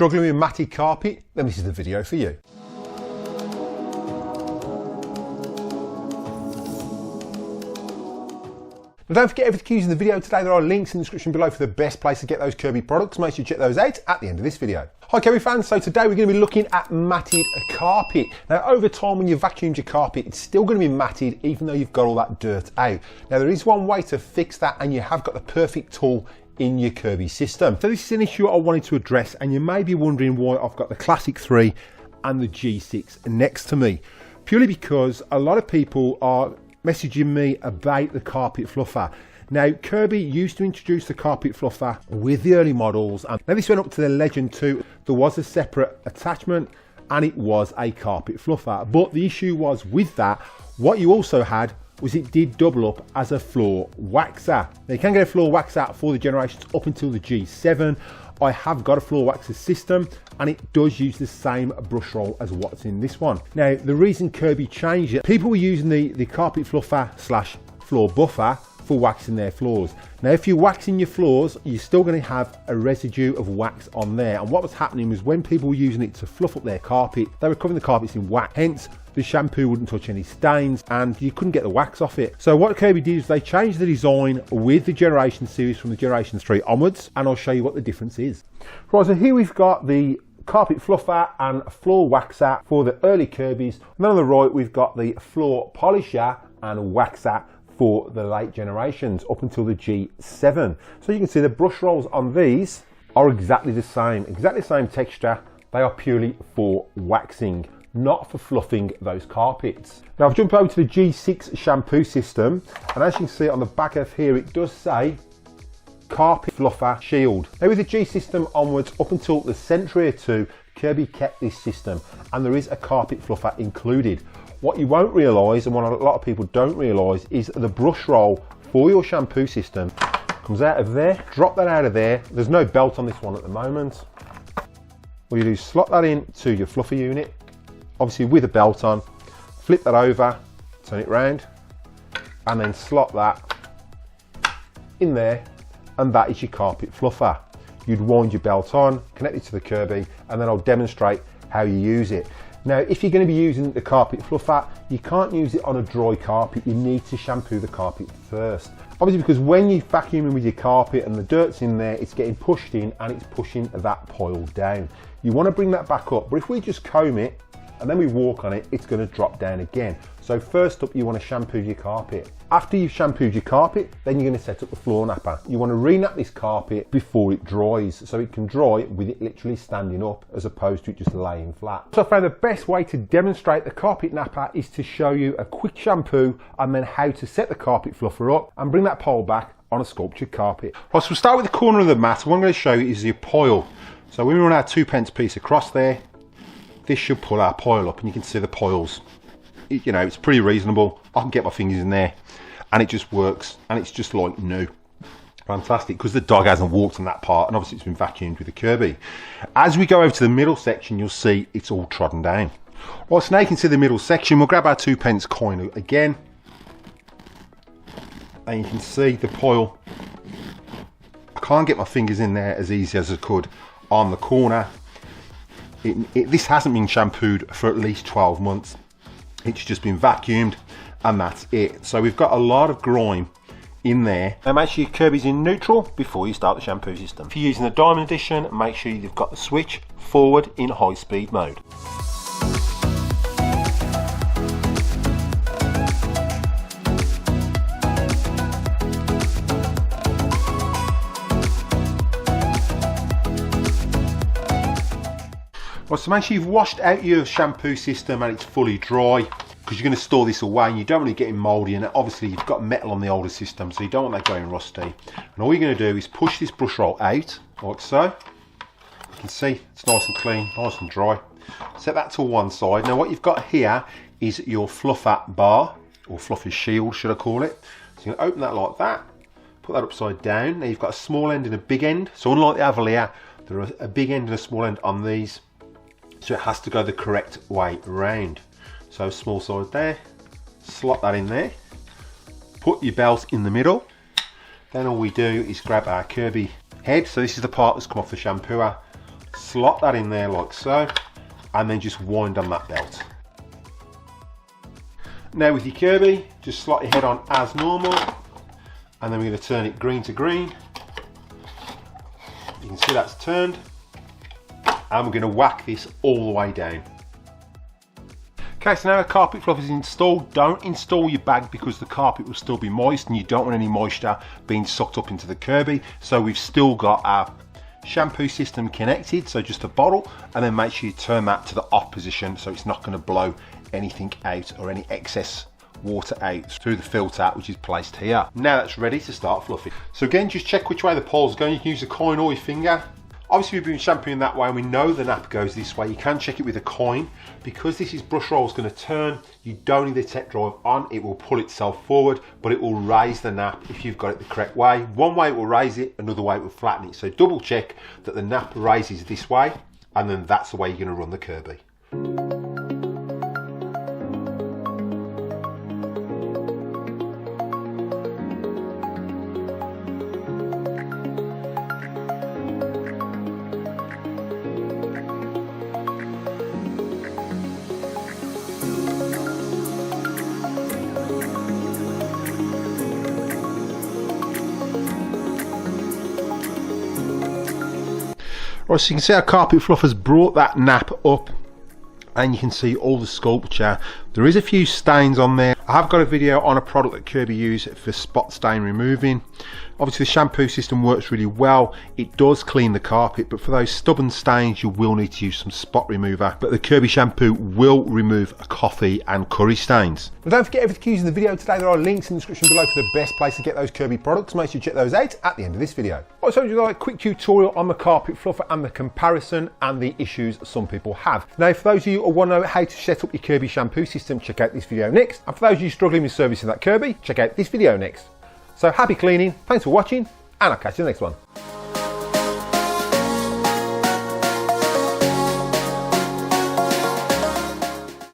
Struggling with matted carpet? Then this is the video for you. Now don't forget everything using the video today. There are links in the description below for the best place to get those Kirby products. Make sure you check those out at the end of this video. Hi Kirby fans, so today we're going to be looking at matted carpet. Now over time when you vacuumed your carpet, it's still going to be matted even though you've got all that dirt out. Now there is one way to fix that and you have got the perfect tool in your Kirby system. So this is an issue I wanted to address, and you may be wondering why I've got the Classic 3 and the G6 next to me. Purely because a lot of people are messaging me about the Carpet Fluffer. Now Kirby used to introduce the Carpet Fluffer with the early models, and now this went up to the Legend 2. There was a separate attachment and it was a Carpet Fluffer, but the issue was with that, what you also had was it did double up as a floor waxer. Now you can get a floor waxer for the generations up until the G7. I have got a floor waxer system and it does use the same brush roll as what's in this one. Now the reason Kirby changed it, people were using the Carpet Fluffer slash floor buffer for waxing their floors. Now if you're waxing your floors, you're still going to have a residue of wax on there, and what was happening was when people were using it to fluff up their carpet, they were covering the carpets in wax, hence the shampoo wouldn't touch any stains and you couldn't get the wax off it. So what Kirby did is they changed the design with the Generation series from the Generation 3 onwards, and I'll show you what the difference is. Right, so here we've got the Carpet Fluffer and floor waxer for the early Kirbys, and then on the right we've got the floor polisher and waxer for the late generations up until the G7. So you can see the brush rolls on these are exactly the same texture. They are purely for waxing, not for fluffing those carpets. Now I've jumped over to the G6 shampoo system, and as you can see on the back of here it does say Carpet Fluffer Shield. Now with the G system onwards up until the Century 2, Kirby kept this system and there is a Carpet Fluffer included. What you won't realise, and what a lot of people don't realise, is the brush roll for your shampoo system comes out of there. Drop that out of there. There's no belt on this one at the moment. What you do is slot that into your fluffer unit, obviously with a belt on, flip that over, turn it round, and then slot that in there, and that is your Carpet Fluffer. You'd wind your belt on, connect it to the Kirby, and then I'll demonstrate how you use it. Now, if you're going to be using the Carpet Fluffer, you can't use it on a dry carpet. You need to shampoo the carpet first. Obviously, because when you're vacuuming with your carpet and the dirt's in there, it's getting pushed in and it's pushing that pile down. You want to bring that back up, but if we just comb it and then we walk on it, it's going to drop down again. So first up, you want to shampoo your carpet. After you've shampooed your carpet, then you're going to set up the floor napper. You want to re-nap this carpet before it dries, so it can dry with it literally standing up as opposed to it just laying flat. So I found the best way to demonstrate the carpet napper is to show you a quick shampoo and then how to set the Carpet Fluffer up and bring that pole back on a sculptured carpet. Right, so we'll start with the corner of the mat. What I'm going to show you is your pile. So when we run our 2p piece across there, this should pull our pile up and you can see the piles. You know, it's pretty reasonable. I can get my fingers in there and it just works, and it's just like new. Fantastic, because the dog hasn't walked on that part and obviously it's been vacuumed with the Kirby. As we go over to the middle section, you'll see it's all trodden down. Right, so now you can see the middle section. We'll grab our 2p coin again and you can see the pile. I can't get my fingers in there as easy as I could on the corner. This hasn't been shampooed for at least 12 months. It's just been vacuumed and that's it. So we've got a lot of grime in there. Now make sure your Kirby's in neutral before you start the shampoo system. If you're using the Diamond Edition, make sure you've got the switch forward in high speed mode. Well, so make sure you've washed out your shampoo system and it's fully dry, because you're going to store this away and you don't want it getting mouldy, and obviously you've got metal on the older system, so you don't want that going rusty. And all you're going to do is push this brush roll out like so. You can see it's nice and clean, nice and dry. Set that to one side. Now what you've got here is your fluffer bar, or fluffer shield should I call it. So you're going to open that like that, put that upside down. Now you've got a small end and a big end. So unlike the Avalir, there are a big end and a small end on these. So it has to go the correct way around. So small side there, slot that in there, put your belt in the middle. Then all we do is grab our Kirby head. So this is the part that's come off the shampooer. slot that in there like so, and then just wind on that belt. Now with your Kirby, just slot your head on as normal, and then we're going to turn it green to green. You can see that's turned, and we're going to whack this all the way down. Okay, so now the carpet fluff is installed. Don't install your bag because the carpet will still be moist and you don't want any moisture being sucked up into the Kirby. So we've still got our shampoo system connected, so just a bottle, and then make sure you turn that to the off position so it's not going to blow anything out or any excess water out through the filter which is placed here. Now that's ready to start fluffing. So again, just check which way the pole's going. You can use a coin or your finger. Obviously we've been shampooing that way and we know the nap goes this way. You can check it with a coin. Because this is brush roll is going to turn, you don't need the tech drive on, it will pull itself forward, but it will raise the nap if you've got it the correct way. One way it will raise it, another way it will flatten it. So double check that the nap raises this way, and then that's the way you're going to run the Kirby. Right, so you can see our carpet fluff has brought that nap up, and you can see all the sculpture. There is a few stains on there. I have got a video on a product that Kirby use for spot stain removing. Obviously the shampoo system works really well. It does clean the carpet, but for those stubborn stains you will need to use some spot remover. But the Kirby shampoo will remove coffee and curry stains. Well, don't forget everything used in the video today. There are links in the description below for the best place to get those Kirby products. Make sure you check those out at the end of this video. Right, so I just like a quick tutorial on the carpet fluffer and the comparison and the issues some people have. Now for those of you who want to know how to set up your Kirby shampoo system, check out this video next. And for those of you struggling with servicing that Kirby, check out this video next. So happy cleaning, thanks for watching, and I'll catch you in the next one.